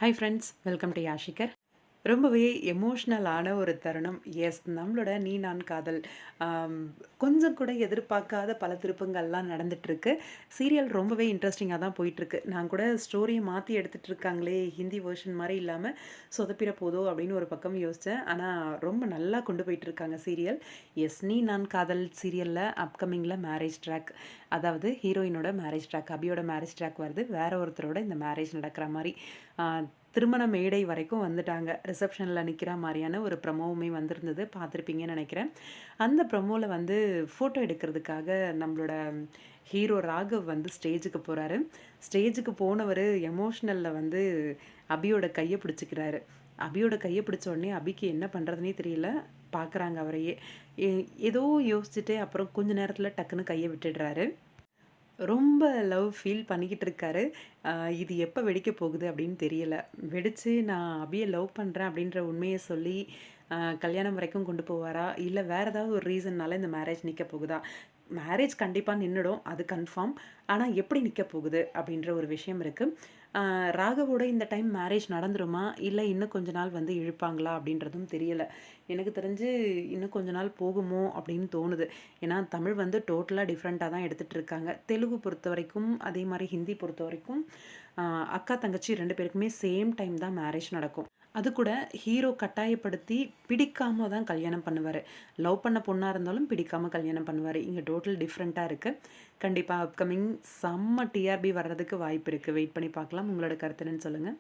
Hi friends, welcome to யாஷிகர். ரொம்பவே எமோஷ்னலான ஒரு தருணம். எஸ், நம்மளோட நீ நான் காதல் ஆம், கொஞ்சம் கூட எதிர்பார்க்காத பல திருப்பங்கள்லாம் நடந்துட்டுருக்கு. சீரியல் ரொம்பவே இன்ட்ரெஸ்டிங்காக தான் போயிட்டுருக்கு. நான் கூட ஸ்டோரியை மாற்றி எடுத்துகிட்டு இருக்காங்களே, ஹிந்தி வேர்ஷன் மாதிரி இல்லாமல் சொதப்பிட போதோ அப்படின்னு ஒரு பக்கம் யோசித்தேன். ஆனால் ரொம்ப நல்லா கொண்டு போயிட்டுருக்காங்க சீரியல். எஸ், நீ நான் காதல் சீரியலில் அப்கமிங்கில் மேரேஜ் ட்ராக், அதாவது ஹீரோயினோட மேரேஜ் ட்ராக், அபியோட மேரேஜ் ட்ராக் வருது. வேற ஒருத்தரோட இந்த மேரேஜ் நடக்கிற மாதிரி திருமண மேடை வரைக்கும் வந்துட்டாங்க. ரிசப்ஷனில் நிற்கிற மாதிரியான ஒரு ப்ரமோவுமே வந்திருந்தது, பார்த்துருப்பீங்கன்னு நினைக்கிறேன். அந்த ப்ரமோவில் வந்து ஃபோட்டோ எடுக்கிறதுக்காக நம்மளோட ஹீரோ ராகவ் வந்து ஸ்டேஜுக்கு போகிறாரு. ஸ்டேஜுக்கு போனவர் எமோஷ்னலில் வந்து அபியோட கையை பிடிச்சிக்கிறாரு. அபியோட கையை பிடிச்ச உடனே அபிக்கு என்ன பண்ணுறதுனே தெரியல. பார்க்குறாங்க அவரையே. ஏதோ யோசிச்சுட்டு அப்புறம் கொஞ்ச நேரத்தில் டக்குன்னு கையை விட்டுடுறாரு. ரொம்ப லவ் ஃபீல் பண்ணிக்கிட்டு இருக்காரு. இது எப்போ வெடிக்க போகுது அப்படின்னு தெரியல. வெடிச்சு நான் அபிய லவ் பண்ணுறேன் அப்படின்ற உண்மைய சொல்லி கல்யாணம் வரைக்கும் கொண்டு போவாரா? இல்ல வேற ஏதாவது ஒரு ரீசன்னால இந்த மேரேஜ் நிக்க போகுதா? மேரேஜ் கண்டிப்பா நின்னுடும். அது கன்ஃபார்ம். ஆனா எப்படி நிக்க போகுது? அப்படின்ற ஒரு விஷயம் இருக்கு. ராகவோட இந்த டைம் மேரேஜ் நடந்துருமா? இல்ல இன்னும் கொஞ்ச நாள் வந்து இழுப்பாங்களா? அப்படின்றதும் தெரியல. எனக்கு தெரிஞ்சு இன்னும் கொஞ்ச நாள் போகுமோ அப்படின்னு தோணுது. ஏன்னா தமிழ் வந்து டோட்டலா டிஃப்ரெண்ட்டா தான் எடுத்துட்டு இருக்காங்க. தெலுங்கு பொறுத்தவரைக்கும், அதே மாரி ஹிந்தி பொறுத்தவரைக்கும் அக்கா, தங்கச்சி 2 பேருக்குமே சேம் டைம் தான் மேரேஜ் நடக்கும். அது கூட ஹீரோ கட்டாயப்படுத்தி பிடிக்காம தான் கல்யாணம் பண்ணுவாரு. லவ் பண்ண பொண்ணா இருந்தாலும் பிடிக்காம கல்யாணம் பண்ணுவாரு. இங்க டோட்டல் டிஃப்ரெண்ட்டா இருக்கு. கண்டிப்பா அப்கமிங் செம்ம டிஆர்பி வர்றதுக்கு வாய்ப்பு இருக்கு. வெயிட் பண்ணி பார்க்கலாம். உங்களோட கருத்து என்னன்னு சொல்லுங்க.